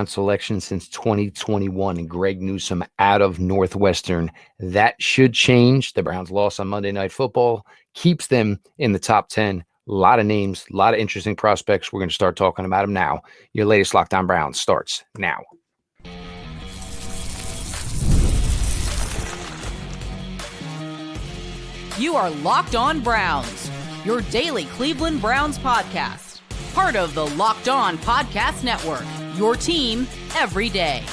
round selection since 2021, and Greg Newsome out of Northwestern. That should change. The Browns' loss on Monday Night Football keeps them in the top 10. A lot of names, a lot of interesting prospects. We're going to start talking about them now. Your latest Locked On Browns starts now. You are Locked On Browns, your daily Cleveland Browns podcast. Part of the Locked On Podcast Network, your team every day.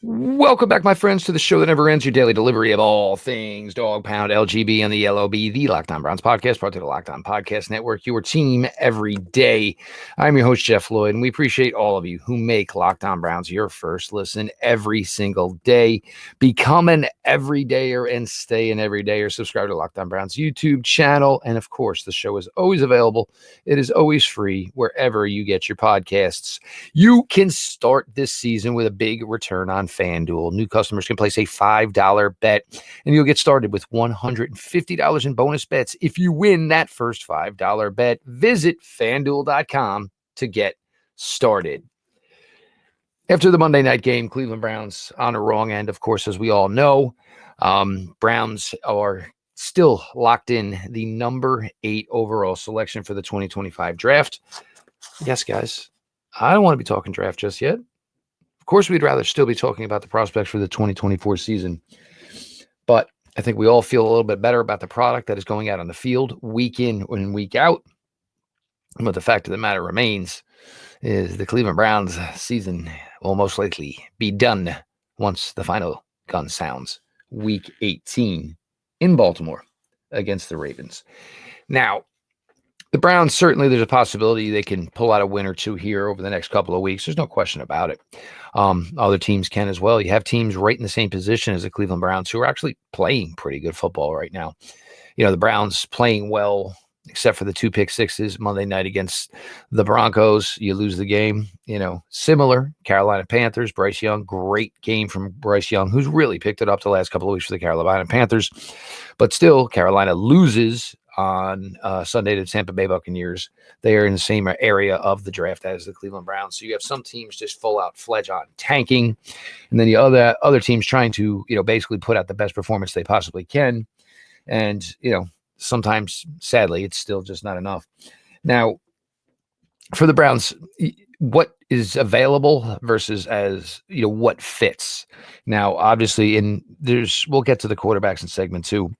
Welcome back, my friends, to the show that never ends, your daily delivery of all things Dog Pound, LGB, and the LOB, the Locked On Browns podcast, part of the Locked On Podcast Network, your team every day. I'm your host, Jeff Lloyd, and we appreciate all of you who make Locked On Browns your first listen every single day. Become an everydayer and stay an everydayer. Subscribe to Locked On Browns YouTube channel, and of course, the show is always available. It is always free wherever you get your podcasts. You can start this season with a big return on FanDuel. New customers can place a $5 bet, and you'll get started with $150 in bonus bets if you win that first $5 bet. Visit FanDuel.com to get started. After the Monday night game, Cleveland Browns on a wrong end, of course, as we all know. Browns are still locked in the number 8 overall selection for the 2025 draft. Yes, guys, I don't want to be talking draft just yet. Of course, we'd rather still be talking about the prospects for the 2024 season, but I think we all feel a little bit better about the product that is going out on the field week in and week out. But the fact of the matter remains is the Cleveland Browns season will most likely be done once the final gun sounds week 18 in Baltimore against the Ravens. Now, the Browns, certainly there's a possibility they can pull out a win or two here over the next couple of weeks. There's no question about it. Other teams can as well. You have teams right in the same position as the Cleveland Browns who are actually playing pretty good football right now. You know, the Browns playing well, except for the 2 pick sixes Monday night against the Broncos. You lose the game. You know, similar Carolina Panthers, Bryce Young, great game from Bryce Young, who's really picked it up the last couple of weeks for the Carolina Panthers. But still, Carolina loses on Sunday to the Tampa Bay Buccaneers. They are in the same area of the draft as the Cleveland Browns. So you have some teams just full out fledge on tanking, and then the other teams trying to, basically put out the best performance they possibly can. And, sometimes, sadly, it's still just not enough. Now, for the Browns, what is available versus what fits. Now, obviously, we'll get to the quarterbacks in segment 2.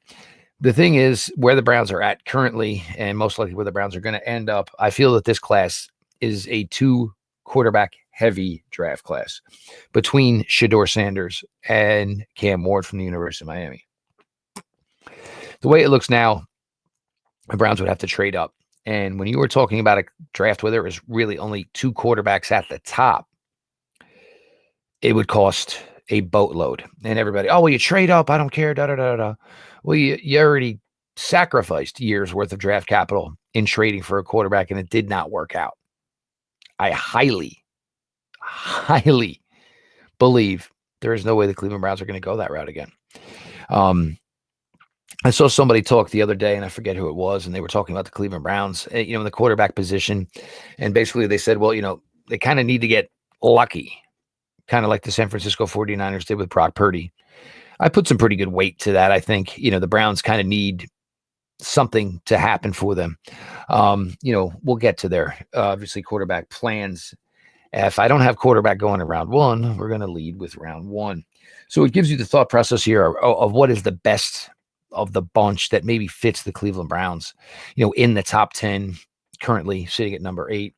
The thing is, where the Browns are at currently, and most likely where the Browns are going to end up, I feel that this class is a 2 quarterback heavy draft class between Shedeur Sanders and Cam Ward from the University of Miami. The way it looks now, the Browns would have to trade up. And when you were talking about a draft where there was really only 2 quarterbacks at the top, it would cost a boatload. And everybody, oh, well, you trade up, I don't care, da-da-da-da. Well, you already sacrificed years worth of draft capital in trading for a quarterback, and it did not work out. I highly believe there is no way the Cleveland Browns are going to go that route again. I saw somebody talk the other day, and I forget who it was, and they were talking about the Cleveland Browns, in the quarterback position. And basically they said, well, they kind of need to get lucky, kind of like the San Francisco 49ers did with Brock Purdy. I put some pretty good weight to that. I think, the Browns kind of need something to happen for them. We'll get to their obviously quarterback plans. If I don't have quarterback going in round 1, we're going to lead with round 1. So it gives you the thought process here of what is the best of the bunch that maybe fits the Cleveland Browns, in the top 10, currently sitting at number 8.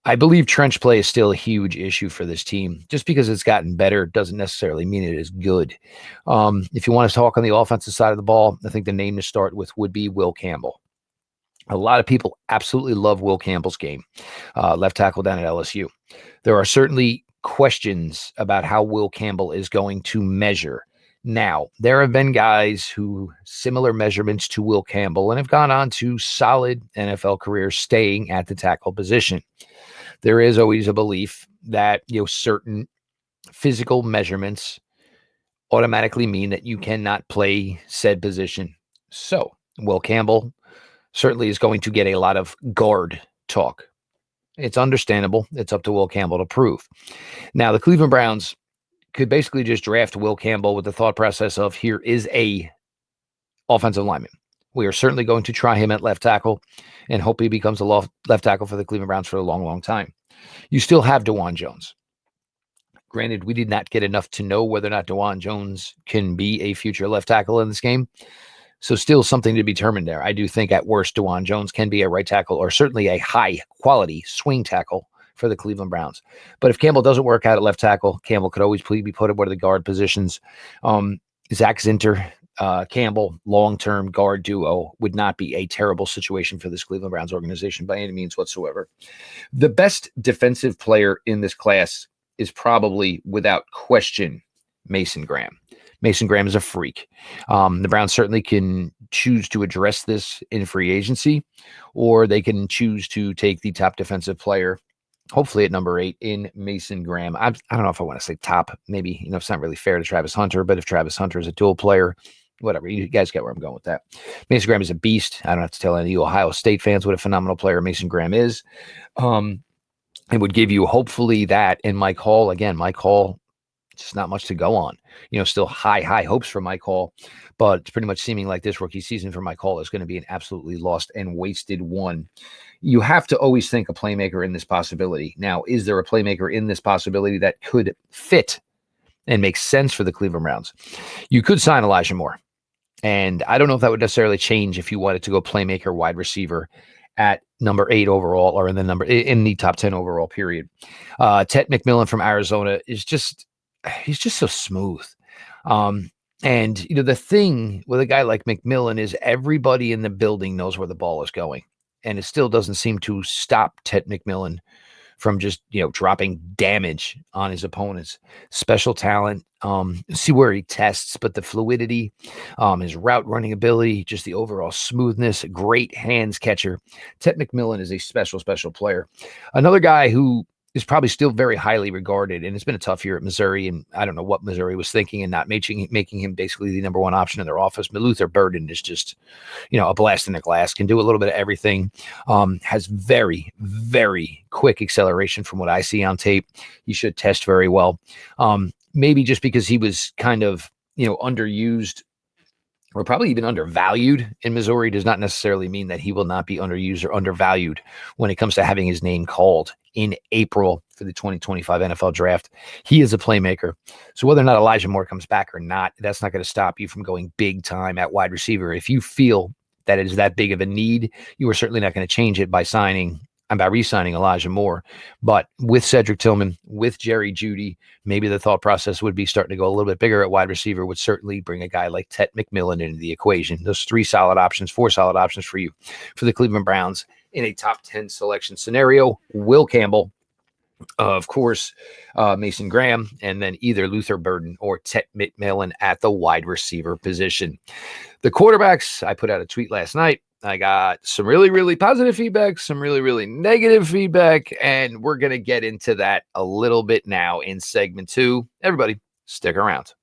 I believe trench play is still a huge issue for this team. Just because it's gotten better doesn't necessarily mean it is good. If you want to talk on the offensive side of the ball, I think the name to start with would be Will Campbell. A lot of people absolutely love Will Campbell's game, left tackle down at LSU. There are certainly questions about how Will Campbell is going to measure. Now, there have been guys who similar measurements to Will Campbell and have gone on to solid NFL careers staying at the tackle position. There is always a belief that, certain physical measurements automatically mean that you cannot play said position. So Will Campbell certainly is going to get a lot of guard talk It's understandable. It's up to Will Campbell to prove. Now, the Cleveland Browns could basically just draft Will Campbell with the thought process of here is a offensive lineman. We are certainly going to try him at left tackle and hope he becomes a left tackle for the Cleveland Browns for a long, long time. You still have DeJuan Jones. Granted, we did not get enough to know whether or not DeJuan Jones can be a future left tackle in this game. So still something to be determined there. I do think at worst, DeJuan Jones can be a right tackle or certainly a high-quality swing tackle for the Cleveland Browns. But if Campbell doesn't work out at left tackle, Campbell could always be put at one of the guard positions. Zach Zinter, Campbell, long-term guard duo would not be a terrible situation for this Cleveland Browns organization by any means whatsoever. The best defensive player in this class is probably, without question, Mason Graham. Mason Graham is a freak. The Browns certainly can choose to address this in free agency, or they can choose to take the top defensive player, hopefully at number 8 in Mason Graham. I don't know if I want to say top. Maybe, it's not really fair to Travis Hunter, but if Travis Hunter is a dual player, whatever, you guys get where I'm going with that. Mason Graham is a beast. I don't have to tell any of you Ohio State fans what a phenomenal player Mason Graham is. It would give you hopefully that. And Mike Hall, just not much to go on. Still high hopes for Mike Hall, but it's pretty much seeming like this rookie season for Mike Hall is going to be an absolutely lost and wasted one. You have to always think a playmaker in this possibility. Now, is there a playmaker in this possibility that could fit and make sense for the Cleveland Browns? You could sign Elijah Moore. And I don't know if that would necessarily change if you wanted to go playmaker wide receiver at number 8 overall or in the top 10 overall period. Tet McMillan from Arizona he's just so smooth. And the thing with a guy like McMillan is everybody in the building knows where the ball is going. And it still doesn't seem to stop Tet McMillan from just, dropping damage on his opponents. Special talent, see where he tests, but the fluidity, his route running ability, just the overall smoothness, great hands catcher. Tet McMillan is a special, special player. Another guy who is probably still very highly regarded, and it's been a tough year at Missouri, and I don't know what Missouri was thinking and not making him basically the number one option in their office. But Luther Burden is just, a blast in the glass, can do a little bit of everything, has very, very quick acceleration from what I see on tape. He should test very well. Maybe just because he was kind of, underused or probably even undervalued in Missouri does not necessarily mean that he will not be underused or undervalued when it comes to having his name called in April for the 2025 NFL draft. He is a playmaker. So whether or not Elijah Moore comes back or not, that's not going to stop you from going big time at wide receiver. If you feel that it is that big of a need, you are certainly not going to change it by re-signing Elijah Moore. But with Cedric Tillman, with Jerry Jeudy, maybe the thought process would be starting to go a little bit bigger at wide receiver, would certainly bring a guy like Tet McMillan into the equation. Those 4 solid options for you for the Cleveland Browns in a top 10 selection scenario. Will Campbell, of course, Mason Graham, and then either Luther Burden or Tet McMillan at the wide receiver position. The quarterbacks, I put out a tweet last night. I got some really, really positive feedback, some really, really negative feedback, and we're going to get into that a little bit now in segment 2. Everybody, stick around.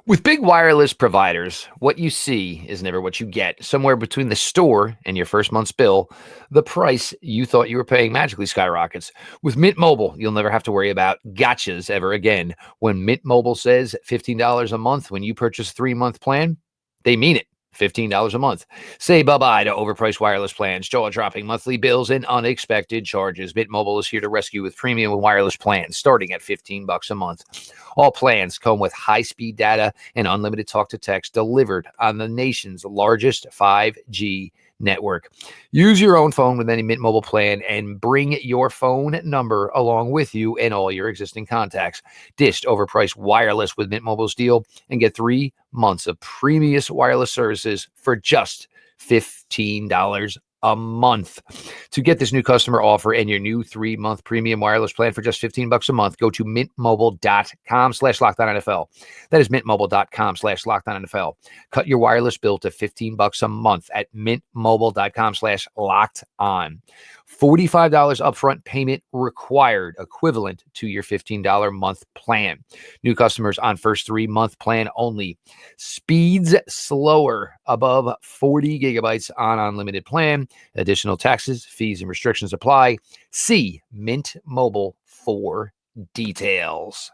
With big wireless providers, what you see is never what you get. Somewhere between the store and your first month's bill, the price you thought you were paying magically skyrockets. With Mint Mobile, you'll never have to worry about gotchas ever again. When Mint Mobile says $15 a month when you purchase a 3-month plan, they mean it. $15 a month. Say bye-bye to overpriced wireless plans, jaw-dropping monthly bills, and unexpected charges. Mint Mobile is here to rescue with premium wireless plans starting at $15 a month. All plans come with high-speed data and unlimited talk-to-text delivered on the nation's largest 5G network. Use your own phone with any Mint Mobile plan and bring your phone number along with you and all your existing contacts. Dished overpriced wireless with Mint Mobile's deal and get 3 months of premium wireless services for just $15 a month. To get this new customer offer and your new 3-month premium wireless plan for just $15 a month, go to mintmobile.com/LockedOnNFL. That is mintmobile.com/LockedOnNFL. Cut your wireless bill to $15 a month at mintmobile.com/LockedOn. $45 upfront payment required, equivalent to your $15 month plan. New customers on first 3-month plan only. Speeds slower above 40 gigabytes on unlimited plan. Additional taxes, fees, and restrictions apply. See Mint Mobile for details.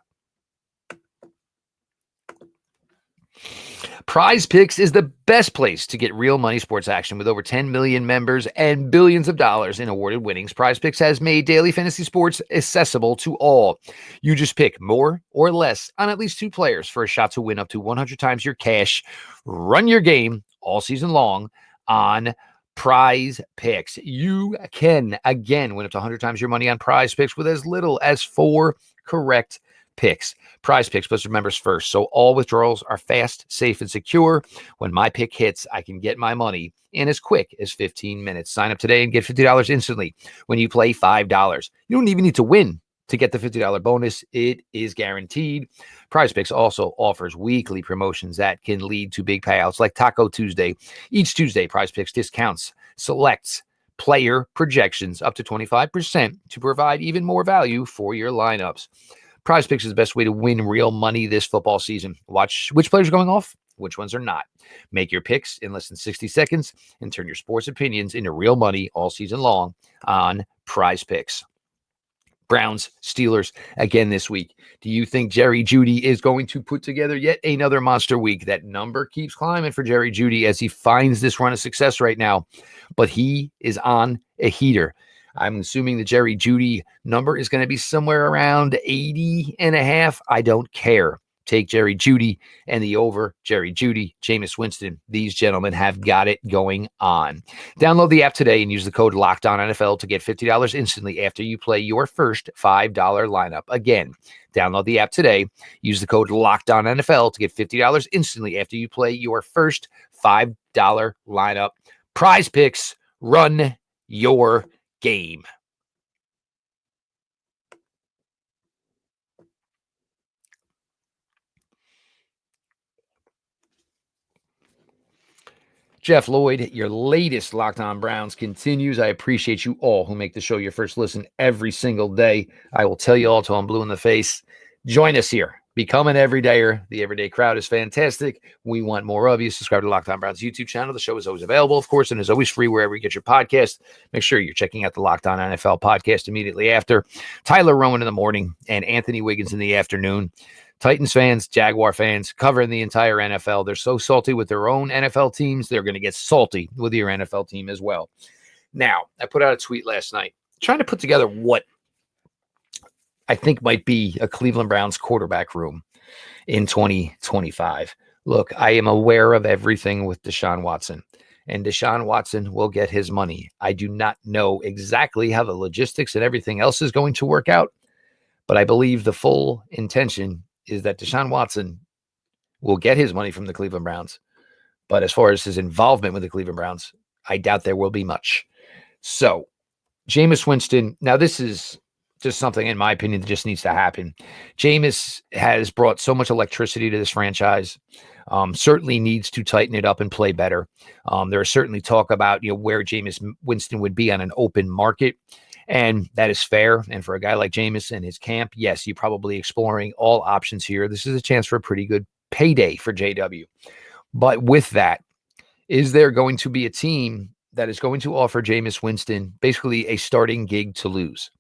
Prize Picks is the best place to get real money sports action. With over 10 million members and billions of dollars in awarded winnings, Prize Picks has made daily fantasy sports accessible to all. You just pick more or less on at least 2 players for a shot to win up to 100 times your cash. Run your game all season long on Prize Picks. You can, again, win up to 100 times your money on Prize Picks with as little as 4 correct picks. Prize Picks puts members first, so all withdrawals are fast, safe, and secure. When my pick hits, I can get my money in as quick as 15 minutes. Sign up today and get $50 instantly when you play $5. You don't even need to win to get the $50 bonus. It is guaranteed. Prize Picks also offers weekly promotions that can lead to big payouts like Taco Tuesday. Each Tuesday, Prize Picks discounts selects player projections up to 25% to provide even more value for your lineups. Prize Picks is the best way to win real money this football season. Watch which players are going off, which ones are not. Make your picks in less than 60 seconds and turn your sports opinions into real money all season long on Prize Picks. Browns, Steelers again this week. Do you think Jerry Jeudy is going to put together yet another monster week? That number keeps climbing for Jerry Jeudy as he finds this run of success right now, but he is on a heater. I'm assuming the Jerry Jeudy number is going to be somewhere around 80.5. I don't care. Take Jerry Jeudy and the over. Jerry Jeudy, Jameis Winston. These gentlemen have got it going on. Download the app today and use the code LOCKEDONNFL to get $50 instantly after you play your first $5 lineup. Again, download the app today. Use the code LOCKEDONNFL to get $50 instantly after you play your first $5 lineup. Prize Picks, run your game. Jeff Lloyd, your latest Locked On Browns continues. I appreciate you all who make the show your first listen every single day. I will tell you all till I'm blue in the face. Join us here. Become an everydayer. The everyday crowd is fantastic. We want more of you. Subscribe to Locked On Browns YouTube channel. The show is always available, of course, and is always free wherever you get your podcast. Make sure you're checking out the Locked On NFL podcast immediately after. Tyler Rowan in the morning and Anthony Wiggins in the afternoon. Titans fans, Jaguar fans, covering the entire NFL. They're so salty with their own NFL teams, they're going to get salty with your NFL team as well. Now, I put out a tweet last night trying to put together what I think might be a Cleveland Browns quarterback room in 2025. Look, I am aware of everything with Deshaun Watson, and Deshaun Watson will get his money. I do not know exactly how the logistics and everything else is going to work out, but I believe the full intention is that Deshaun Watson will get his money from the Cleveland Browns. But as far as his involvement with the Cleveland Browns, I doubt there will be much. So, Jameis Winston, now this is just something, in my opinion, that just needs to happen. Jameis has brought so much electricity to this franchise. Certainly needs to tighten it up and play better. There is certainly talk about where Jameis Winston would be on an open market. And that is fair. And for a guy like Jameis and his camp, yes, you're probably exploring all options here. This is a chance for a pretty good payday for JW. But with that, is there going to be a team that is going to offer Jameis Winston basically a starting gig to lose?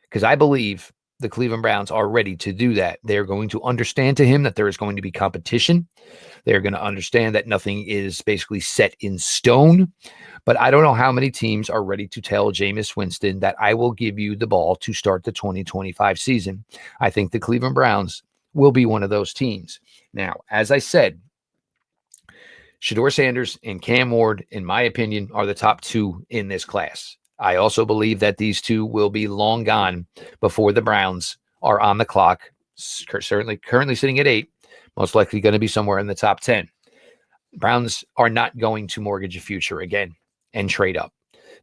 Because I believe the Cleveland Browns are ready to do that. They're going to understand to him that there is going to be competition. They're going to understand that nothing is basically set in stone. But I don't know how many teams are ready to tell Jameis Winston that I will give you the ball to start the 2025 season. I think the Cleveland Browns will be one of those teams. Now, as I said, Shedeur Sanders and Cam Ward, in my opinion, are the top 2 in this class. I also believe that these 2 will be long gone before the Browns are on the clock. Certainly currently sitting at 8, most likely going to be somewhere in the top 10. Browns are not going to mortgage a future again and trade up.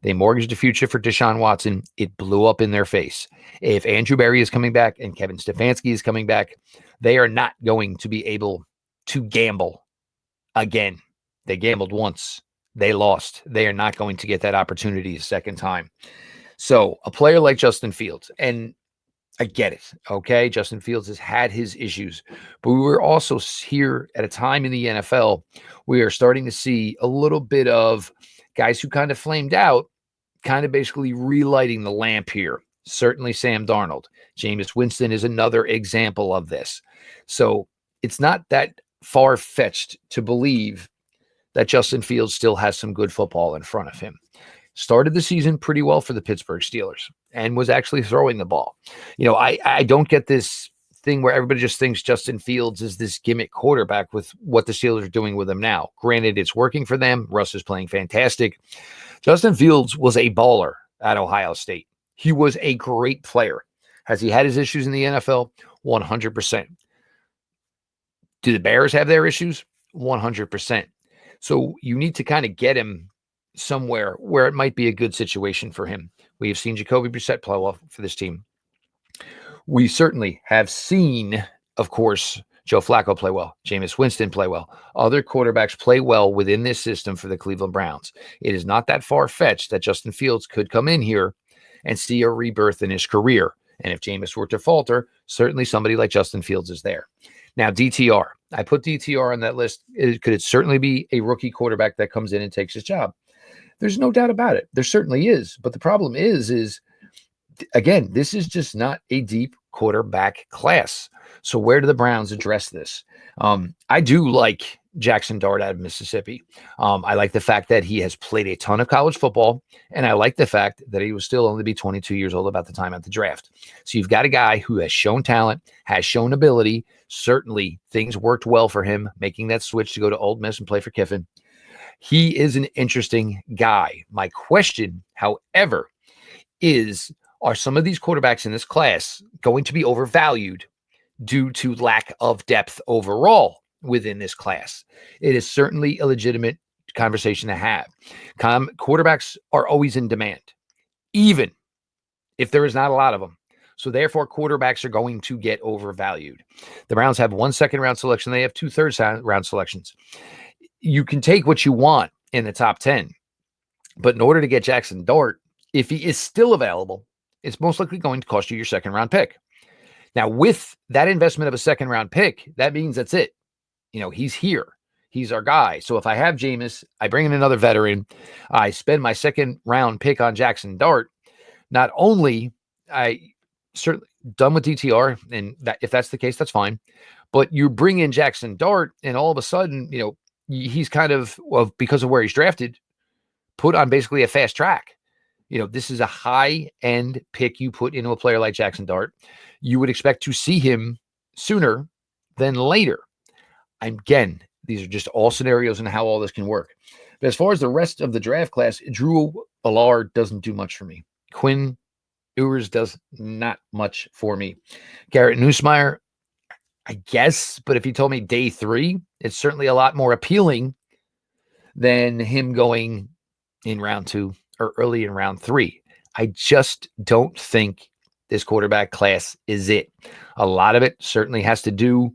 They mortgaged a future for Deshaun Watson. It blew up in their face. If Andrew Berry is coming back and Kevin Stefanski is coming back, they are not going to be able to gamble again. They gambled once. They lost. They are not going to get that opportunity a second time. So a player like Justin Fields, and I get it. Okay. Justin Fields has had his issues, but we were also here at a time in the NFL. We are starting to see a little bit of guys who kind of flamed out, kind of basically relighting the lamp here. Certainly Sam Darnold. Jameis Winston is another example of this. So it's not that far-fetched to believe that Justin Fields still has some good football in front of him. Started the season pretty well for the Pittsburgh Steelers and was actually throwing the ball. I don't get this thing where everybody just thinks Justin Fields is this gimmick quarterback with what the Steelers are doing with him now. Granted, it's working for them. Russ is playing fantastic. Justin Fields was a baller at Ohio State. He was a great player. Has he had his issues in the NFL? 100%. Do the Bears have their issues? 100%. So you need to kind of get him somewhere where it might be a good situation for him. We have seen Jacoby Brissett play well for this team. We certainly have seen, of course, Joe Flacco play well, Jameis Winston play well. Other quarterbacks play well within this system for the Cleveland Browns. It is not that far-fetched that Justin Fields could come in here and see a rebirth in his career. And if Jameis were to falter, certainly somebody like Justin Fields is there. Now, DTR. I put DTR on that list. Could it certainly be a rookie quarterback that comes in and takes his job? There's no doubt about it. There certainly is. But the problem is again, this is just not a deep quarterback class. So where do the Browns address this? I do like Jackson Dart out of Mississippi. I like the fact that he has played a ton of college football, and I like the fact that he was still only be 22 years old about the time at the draft. So you've got a guy who has shown talent, has shown ability. Certainly things worked well for him, making that switch to go to Ole Miss and play for Kiffin. He is an interesting guy. My question, however, is, are some of these quarterbacks in this class going to be overvalued due to lack of depth overall within this class? It is certainly a legitimate conversation to have. Quarterbacks are always in demand, even if there is not a lot of them. So therefore, quarterbacks are going to get overvalued. The Browns have 1 second-round selection. They have 2 third-round selections. You can take what you want in the top 10, but in order to get Jackson Dart, if he is still available, it's most likely going to cost you your second-round pick. Now, with that investment of a second-round pick, that means that's it. He's here. He's our guy. So if I have Jameis, I bring in another veteran, I spend my second-round pick on Jackson Dart, not only I certainly done with DTR, and that, if that's the case, that's fine. But you bring in Jackson Dart, and all of a sudden, he's kind of, well, because of where he's drafted, put on basically a fast track. This is a high-end pick you put into a player like Jackson Dart. You would expect to see him sooner than later. Again, these are just all scenarios and how all this can work. But as far as the rest of the draft class, Drew Allard doesn't do much for me. Quinn Ewers does not much for me. Garrett Nussmeier, I guess, but if he told me day 3, it's certainly a lot more appealing than him going in round 2 or early in round 3. I just don't think this quarterback class is it. A lot of it certainly has to do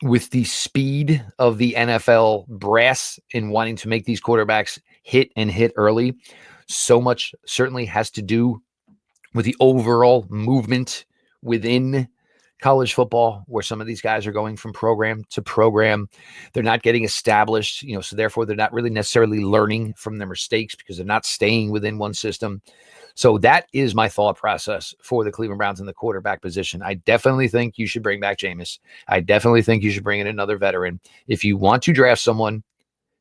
with the speed of the NFL brass in wanting to make these quarterbacks hit early. So much certainly has to do with the overall movement within college football, where some of these guys are going from program to program. They're not getting established, so therefore they're not really necessarily learning from their mistakes because they're not staying within one system. So that is my thought process for the Cleveland Browns in the quarterback position. I definitely think you should bring back Jameis. I definitely think you should bring in another veteran. If you want to draft someone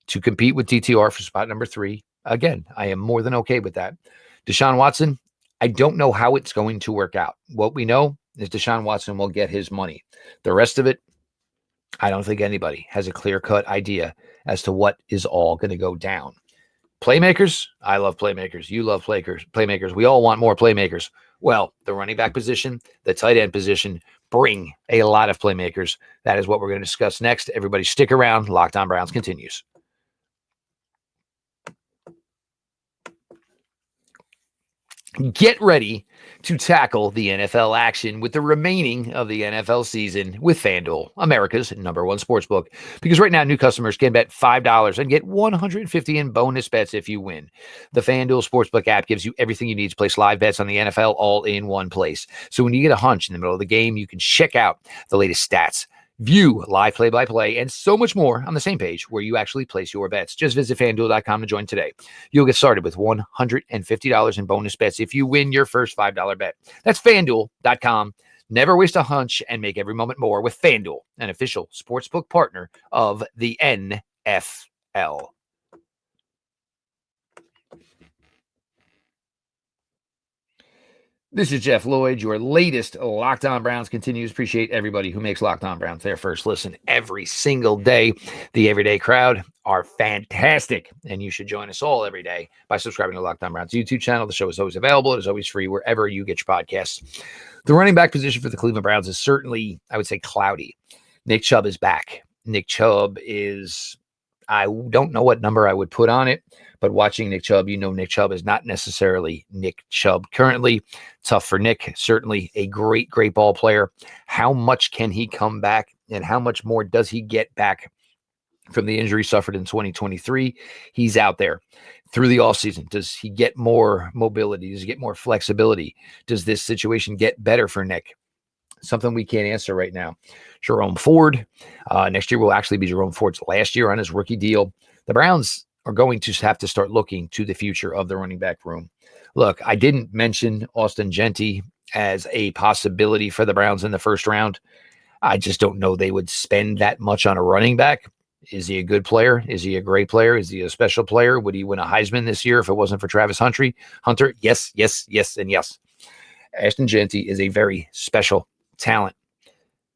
to compete with DTR for spot number 3, again, I am more than okay with that. Deshaun Watson, I don't know how it's going to work out. What we know is Deshaun Watson will get his money. The rest of it, I don't think anybody has a clear-cut idea as to what is all going to go down. Playmakers, I love playmakers. You love playmakers. We all want more playmakers. Well, the running back position, the tight end position, bring a lot of playmakers. That is what we're going to discuss next. Everybody stick around. Locked On Browns continues. Get ready to tackle the NFL action with the remaining of the NFL season with FanDuel, America's #1 sportsbook. Because right now, new customers can bet $5 and get $150 in bonus bets if you win. The FanDuel Sportsbook app gives you everything you need to place live bets on the NFL all in one place. So when you get a hunch in the middle of the game, you can check out the latest stats, view live play-by-play, and so much more on the same page where you actually place your bets. Just visit FanDuel.com to join today. You'll get started with $150 in bonus bets if you win your first $5 bet. That's FanDuel.com. Never waste a hunch and make every moment more with FanDuel, an official sportsbook partner of the NFL. This is Jeff Lloyd. Your latest Locked On Browns continues. Appreciate everybody who makes Locked On Browns their first listen every single day. The everyday crowd are fantastic, and you should join us all every day by subscribing to Locked On Browns YouTube channel. The show is always available. It is always free wherever you get your podcasts. The running back position for the Cleveland Browns is certainly, I would say, cloudy. Nick Chubb is back. Nick Chubb is, I don't know what number I would put on it, but watching Nick Chubb, Nick Chubb is not necessarily Nick Chubb currently. Tough for Nick. Certainly a great, great ball player. How much can he come back, and how much more does he get back from the injury suffered in 2023? He's out there through the offseason. Does he get more mobility? Does he get more flexibility? Does this situation get better for Nick? Something we can't answer right now. Jerome Ford. Next year will actually be Jerome Ford's last year on his rookie deal. The Browns are going to have to start looking to the future of the running back room. Look, I didn't mention Austin Gentry as a possibility for the Browns in the first round. I just don't know they would spend that much on a running back. Is he a good player? Is he a great player? Is he a special player? Would he win a Heisman this year if it wasn't for Travis Hunter? Yes, yes, yes, and yes. Austin Gentry is a very special talent.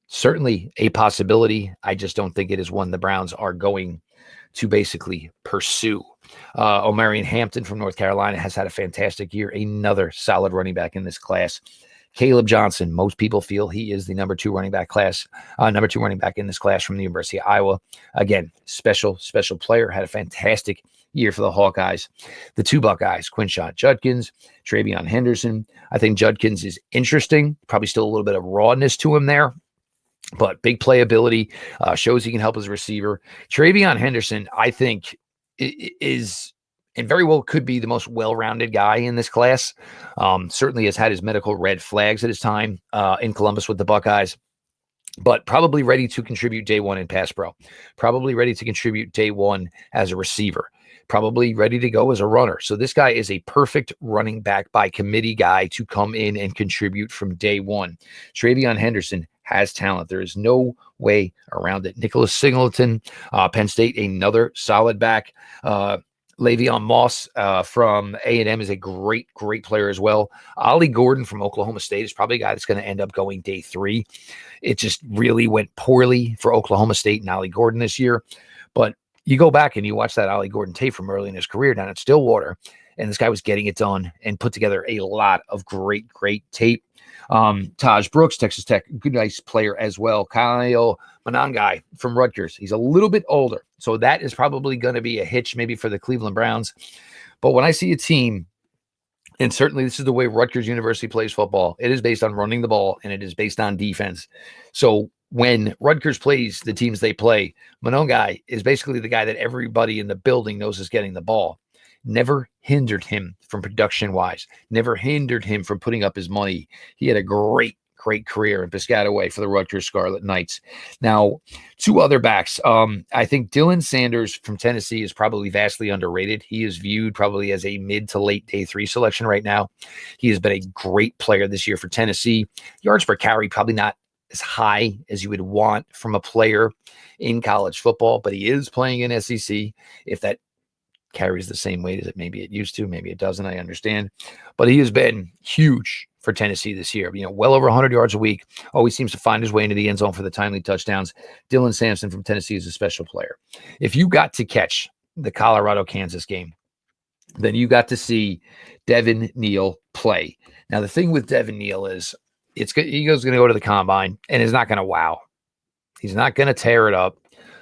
Certainly a possibility. I just don't think it is one the Browns are going to basically pursue. Omarion Hampton from North Carolina has had a fantastic year. Another solid running back in this class. Caleb Johnson, most people feel he is the number two running back in this class from the University of Iowa. Again, special player, had a fantastic year for the Hawkeyes. The two Buckeyes, Quinshon Judkins, Travion Henderson. I think Judkins is interesting, probably still a little bit of rawness to him there, but big playability, shows he can help as a receiver. Travion Henderson, I think, is and very well could be the most well-rounded guy in this class. Certainly has had his medical red flags at his time in Columbus with the Buckeyes, but probably ready to contribute day one in pass pro, probably ready to contribute day one as a receiver, probably ready to go as a runner. So this guy is a perfect running back by committee guy to come in and contribute from day one. Travion Henderson has talent. There is no way around it. Nicholas Singleton, Penn State, another solid back. Le'Veon Moss from A&M is a great player as well. Ollie Gordon from Oklahoma State is probably a guy that's going to end up going day three. It just really went poorly for Oklahoma State and Ollie Gordon this year. But you go back and you watch that Ollie Gordon tape from early in his career down at Stillwater, and this guy was getting it done and put together a lot of great tape. Taj Brooks, Texas Tech, good, nice player as well. Kyle Monangai from Rutgers. He's a little bit older, so that is probably going to be a hitch maybe for the Cleveland Browns. But when I see a team, and certainly this is the way Rutgers University plays football, it is based on running the ball, and it is based on defense. So when Rutgers plays the teams they play, Monangai is basically the guy that everybody in the building knows is getting the ball. Never hindered him from production-wise, never hindered him from putting up his money. He had a great career in Piscataway for the Rutgers Scarlet Knights. Now, two other backs. I think Dylan Sanders from Tennessee is probably vastly underrated. He is viewed probably as a mid to late day three selection right now. He has been a great player this year for Tennessee. Yards per carry, probably not as high as you would want from a player in college football, but he is playing in SEC. If that carries the same weight as it maybe it used to, maybe it doesn't, I understand. But he has been huge for Tennessee this year. Well over 100 yards a week, always seems to find his way into the end zone for the timely touchdowns. Dylan Sampson from Tennessee is a special player. If you got to catch the Colorado-Kansas game, then you got to see Devin Neal play. Now, the thing with Devin Neal is he's going to go to the combine and is not going to wow. He's not going to tear it up.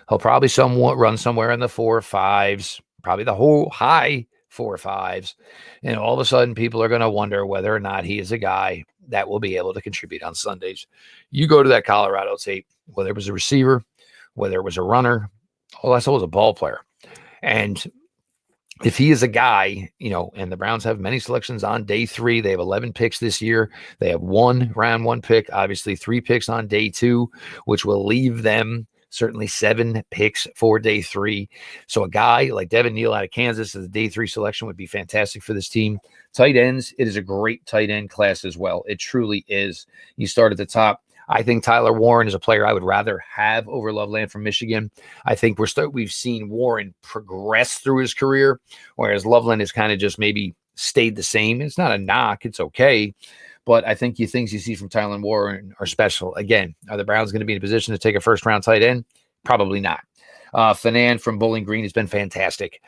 He'll probably somewhat run somewhere in the 4 or 5s, probably the whole high 4 or 5s. And all of a sudden, people are going to wonder whether or not he is a guy that will be able to contribute on Sundays. You go to that Colorado tape, whether it was a receiver, whether it was a runner, all I saw was a ball player. And if he is a guy, and the Browns have many selections on day 3, they have 11 picks this year. They have 1 round 1 pick, obviously 3 picks on day 2, which will leave them certainly 7 picks for day 3. So a guy like Devin Neal out of Kansas as a day 3 selection would be fantastic for this team. Tight ends, it is a great tight end class as well. It truly is. You start at the top. I think Tyler Warren is a player I would rather have over Loveland from Michigan. I think we've seen Warren progress through his career, whereas Loveland has kind of just maybe stayed the same. It's not a knock. It's okay. But I think things you see from Tyler Warren are special. Again, are the Browns going to be in a position to take a first-round tight end? Probably not. Fanan from Bowling Green has been fantastic.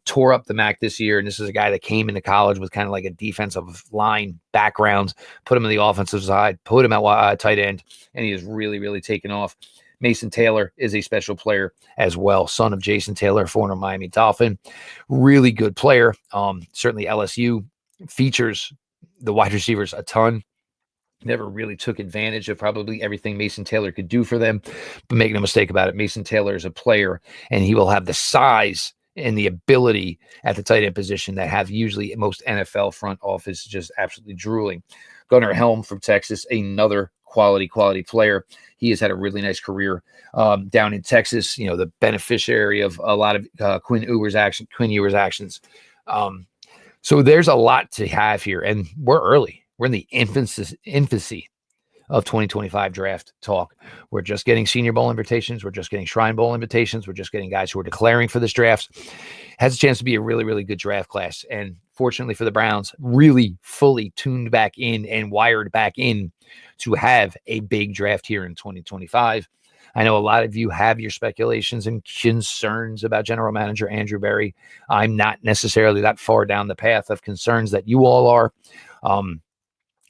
Tore up the MAC this year, and this is a guy that came into college with kind of like a defensive line background, put him in the offensive side, put him at tight end, and he has really, really taken off. Mason Taylor is a special player as well, son of Jason Taylor, former Miami Dolphin. Really good player. Certainly LSU features the wide receivers a ton. Never really took advantage of probably everything Mason Taylor could do for them. But make no mistake about it, Mason Taylor is a player, and he will have the size and the ability at the tight end position that have usually most NFL front office just absolutely drooling. Gunnar Helm from Texas, another quality player. He has had a really nice career down in Texas, the beneficiary of a lot of Quinn Ewers' actions. So there's a lot to have here, and we're early. We're in the infancy of 2025 draft talk. We're just getting Senior Bowl invitations. We're just getting Shrine Bowl invitations. We're just getting guys who are declaring for this draft. Has a chance to be a really, really good draft class. And fortunately for the Browns, really fully tuned back in and wired back in to have a big draft here in 2025. I know a lot of you have your speculations and concerns about General Manager Andrew Berry. I'm not necessarily that far down the path of concerns that you all are.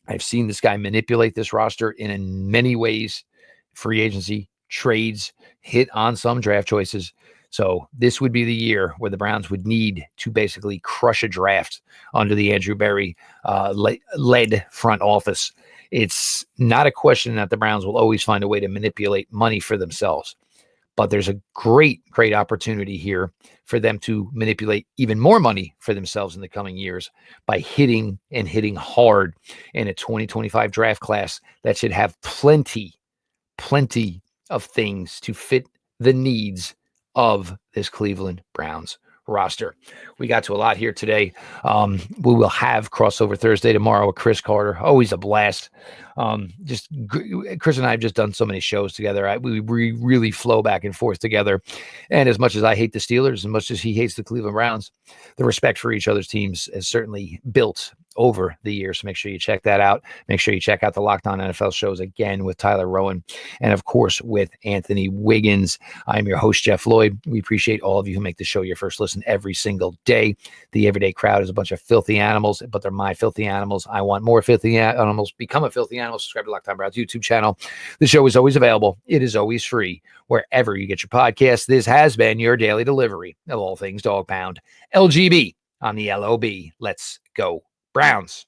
I've seen this guy manipulate this roster in many ways. Free agency, trades, hit on some draft choices. So this would be the year where the Browns would need to basically crush a draft under the Andrew Berry led front office. It's not a question that the Browns will always find a way to manipulate money for themselves. But there's a great opportunity here for them to manipulate even more money for themselves in the coming years by hitting hard in a 2025 draft class that should have plenty of things to fit the needs of this Cleveland Browns roster. We got to a lot here today. We will have crossover Thursday tomorrow with Chris Carter. Always a blast. Chris and I have just done so many shows together. We really flow back and forth together. And as much as I hate the Steelers, as much as he hates the Cleveland Browns, the respect for each other's teams has certainly built over the years. So make sure you check that out. Make sure you check out the Locked On NFL shows again with Tyler Rowan and, of course, with Anthony Wiggins. I'm your host, Jeff Lloyd. We appreciate all of you who make the show your first listen every single day. The everyday crowd is a bunch of filthy animals, but they're my filthy animals. I want more filthy animals. Become a filthy animal. Subscribe to Locked On Browns YouTube channel. The show is always available. It is always free wherever you get your podcasts. This has been your daily delivery of all things dog pound. LGB on the LOB. Let's go Browns.